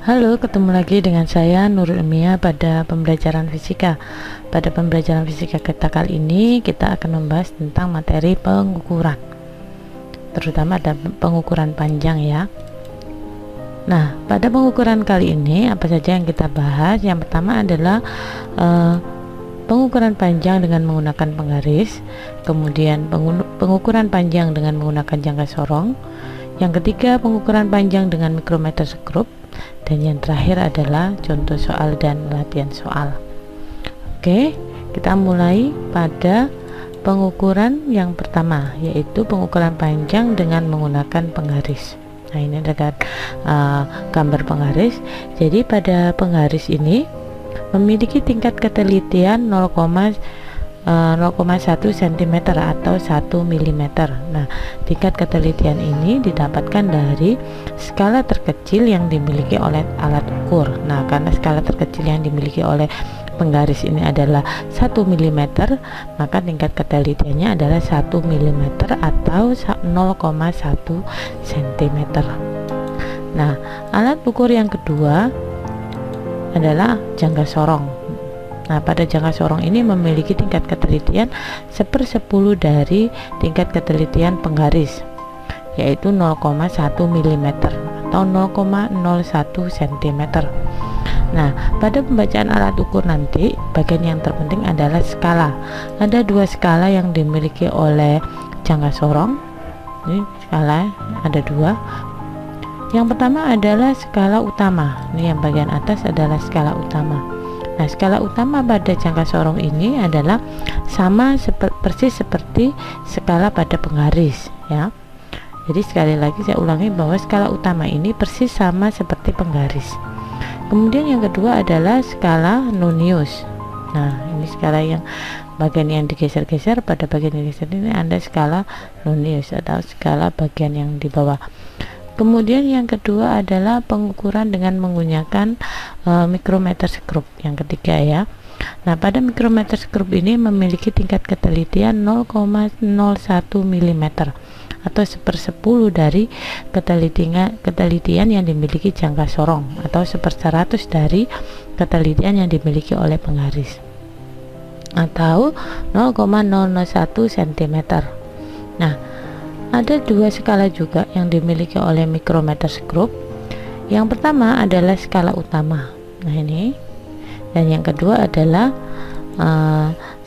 Halo, ketemu lagi dengan saya Nurul Ilmiah pada pembelajaran fisika. Pada pembelajaran fisika kita kali ini kita akan membahas tentang materi pengukuran, terutama ada pengukuran panjang ya. Nah, pada pengukuran kali ini apa saja yang kita bahas? Yang pertama adalah pengukuran panjang dengan menggunakan penggaris, kemudian pengukuran panjang dengan menggunakan jangka sorong, yang ketiga pengukuran panjang dengan mikrometer skrup, dan yang terakhir adalah contoh soal dan latihan soal. Oke, kita mulai pada pengukuran yang pertama, yaitu pengukuran panjang dengan menggunakan penggaris. Nah, ini adalah gambar penggaris. Jadi pada penggaris ini memiliki tingkat ketelitian 0,1 cm atau 1 mm. Nah, tingkat ketelitian ini didapatkan dari skala terkecil yang dimiliki oleh alat ukur. Nah, karena skala terkecil yang dimiliki oleh penggaris ini adalah 1 mm, maka tingkat ketelitiannya adalah 1 mm atau 0,1 cm. Nah, alat ukur yang kedua adalah jangka sorong. Nah, pada jangka sorong ini memiliki tingkat ketelitian 1/10 dari tingkat ketelitian penggaris, yaitu 0,1 mm atau 0,01 cm. Nah, pada pembacaan alat ukur nanti, bagian yang terpenting adalah skala. Ada dua skala yang dimiliki oleh jangka sorong. Ini skala ada dua. Yang pertama adalah skala utama. Ini yang bagian atas adalah skala utama. Nah, skala utama pada jangka sorong ini adalah sama persis seperti skala pada penggaris ya. Jadi sekali lagi saya ulangi bahwa skala utama ini persis sama seperti penggaris. Kemudian yang kedua adalah skala nonius. Nah, ini skala yang bagian yang digeser-geser, pada bagian yang digeser ini ada skala nonius atau skala bagian yang di bawah. Kemudian yang kedua adalah pengukuran dengan menggunakan mikrometer skrup, yang ketiga ya. Nah, pada mikrometer skrup ini memiliki tingkat ketelitian 0,01 mm atau 1/10 dari ketelitian yang dimiliki jangka sorong, atau 1/100 dari ketelitian yang dimiliki oleh penggaris, atau 0,001 cm. Nah, ada dua skala juga yang dimiliki oleh mikrometer skrup. Yang pertama adalah skala utama. Nah, ini, dan yang kedua adalah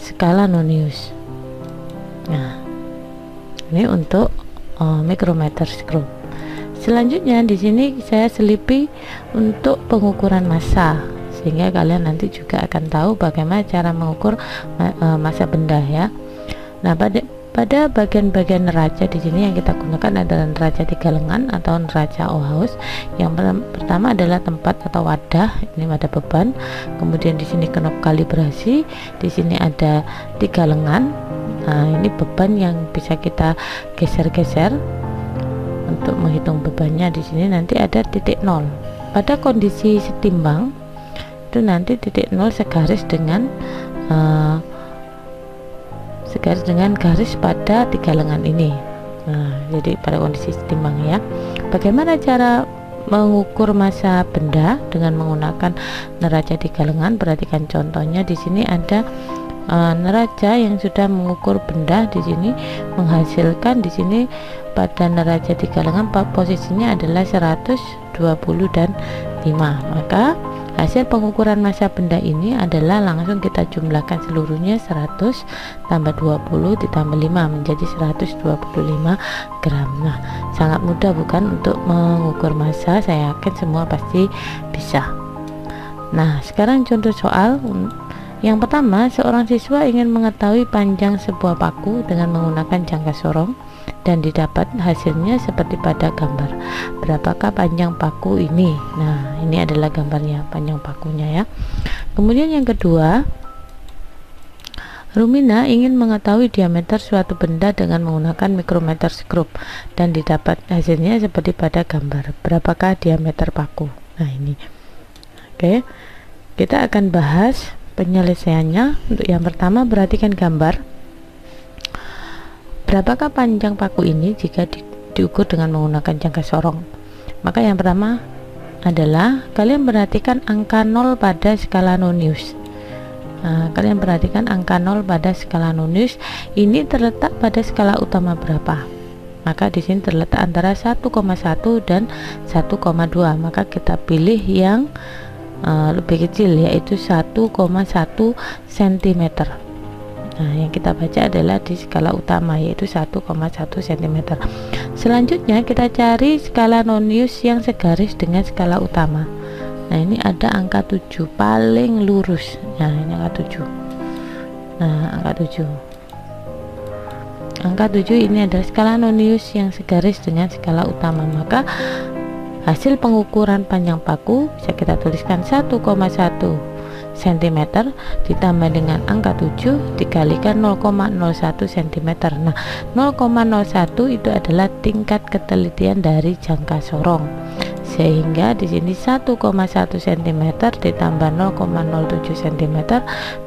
skala nonius. Nah, ini untuk mikrometer skrup. Selanjutnya di sini saya selipi untuk pengukuran massa, sehingga kalian nanti juga akan tahu bagaimana cara mengukur massa benda ya. Nah, pada bagian-bagian neraca di sini yang kita gunakan adalah neraca 3 lengan atau neraca Ohaus. Yang pertama adalah tempat atau wadah, ini wadah beban. Kemudian di sini knop kalibrasi, di sini ada 3 lengan. Nah, ini beban yang bisa kita geser-geser untuk menghitung bebannya. Di sini nanti ada titik 0. Pada kondisi setimbang itu nanti titik 0 segaris dengan garis pada 3 lengan ini. Nah, jadi pada kondisi setimbang ya. Bagaimana cara mengukur massa benda dengan menggunakan neraca 3 lengan? Perhatikan contohnya di sini ada neraca yang sudah mengukur benda. Di sini menghasilkan di sini pada neraca 3 lengan posisinya adalah 120 dan 5. Maka hasil pengukuran massa benda ini adalah langsung kita jumlahkan seluruhnya, 100 tambah 20 ditambah 5 menjadi 125 gram. Nah, sangat mudah bukan untuk mengukur massa? Saya yakin semua pasti bisa. Nah, sekarang contoh soal. Yang pertama, seorang siswa ingin mengetahui panjang sebuah paku dengan menggunakan jangka sorong dan didapat hasilnya seperti pada gambar. Berapakah panjang paku ini? Nah, ini adalah gambarnya, panjang pakunya ya. Kemudian yang kedua, Rumina ingin mengetahui diameter suatu benda dengan menggunakan mikrometer skrup dan didapat hasilnya seperti pada gambar. Berapakah diameter paku? Nah, ini. Oke. Kita akan bahas penyelesaiannya. Untuk yang pertama, perhatikan gambar. Berapakah panjang paku ini jika diukur dengan menggunakan jangka sorong? Maka yang pertama adalah kalian perhatikan angka 0 pada skala nonius. Nah, kalian perhatikan angka 0 pada skala nonius ini terletak pada skala utama berapa? Maka di sini terletak antara 1,1 dan 1,2. Maka kita pilih yang lebih kecil, yaitu 1,1 cm. Nah, yang kita baca adalah di skala utama, yaitu 1,1 cm. Selanjutnya kita cari skala nonius yang segaris dengan skala utama. Nah, ini ada angka 7 paling lurus. Nah, ini angka 7. Nah, angka 7. Angka 7 ini adalah skala nonius yang segaris dengan skala utama. Maka hasil pengukuran panjang paku bisa kita tuliskan 1,1 cm ditambah dengan angka 7 dikalikan 0,01 cm. Nah, 0,01 itu adalah tingkat ketelitian dari jangka sorong, sehingga di sini 1,1 cm ditambah 0,07 cm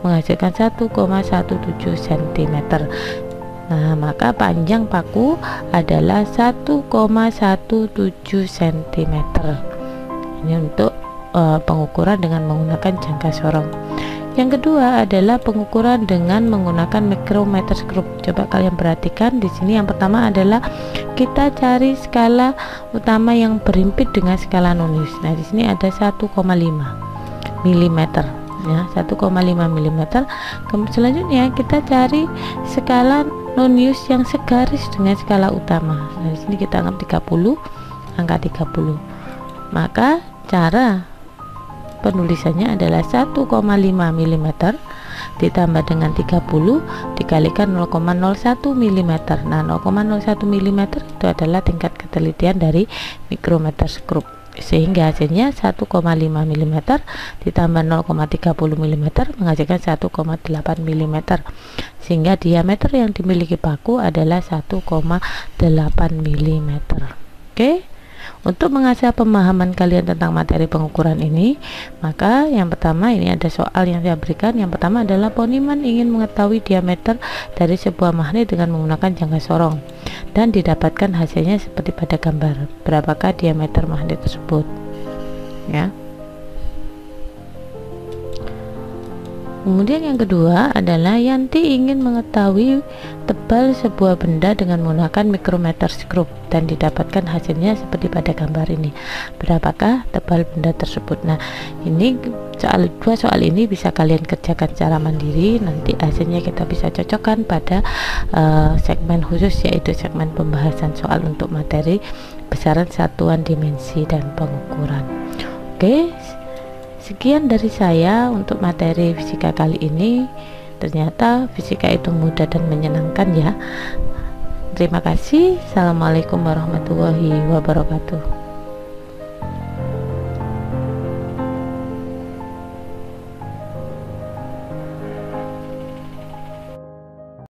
menghasilkan 1,17 cm. Nah, maka panjang paku adalah 1,17 cm. Ini untuk pengukuran dengan menggunakan jangka sorong. Yang kedua adalah pengukuran dengan menggunakan mikrometerskop. Coba kalian perhatikan di sini. Yang pertama adalah kita cari skala utama yang berimpit dengan skala nonius. Nah, di sini ada 1,5 mm ya, 1,5 mm. Selanjutnya kita cari skala nonius yang segaris dengan skala utama. Nah, di sini kita anggap 30, angka 30. Maka cara penulisannya adalah 1,5 mm ditambah dengan 30 dikalikan 0,01 mm. Nah, 0,01 mm itu adalah tingkat ketelitian dari mikrometerskop, sehingga hasilnya 1,5 mm ditambah 0,30 mm menghasilkan 1,8 mm, sehingga diameter yang dimiliki paku adalah 1,8 mm. Oke. Untuk mengasah pemahaman kalian tentang materi pengukuran ini, maka yang pertama ini ada soal yang saya berikan. Yang pertama adalah Poniman ingin mengetahui diameter dari sebuah magnet dengan menggunakan jangka sorong dan didapatkan hasilnya seperti pada gambar. Berapakah diameter magnet tersebut? Ya. Kemudian yang kedua adalah Yanti ingin mengetahui tebal sebuah benda dengan menggunakan mikrometerskop dan didapatkan hasilnya seperti pada gambar ini. Berapakah tebal benda tersebut? Nah, ini dua soal ini bisa kalian kerjakan secara mandiri. Nanti hasilnya kita bisa cocokkan pada segmen khusus, yaitu segmen pembahasan soal untuk materi besaran satuan dimensi dan pengukuran. Oke. Sekian dari saya untuk materi fisika kali ini. Ternyata fisika itu mudah dan menyenangkan ya. Terima kasih. Assalamualaikum warahmatullahi wabarakatuh.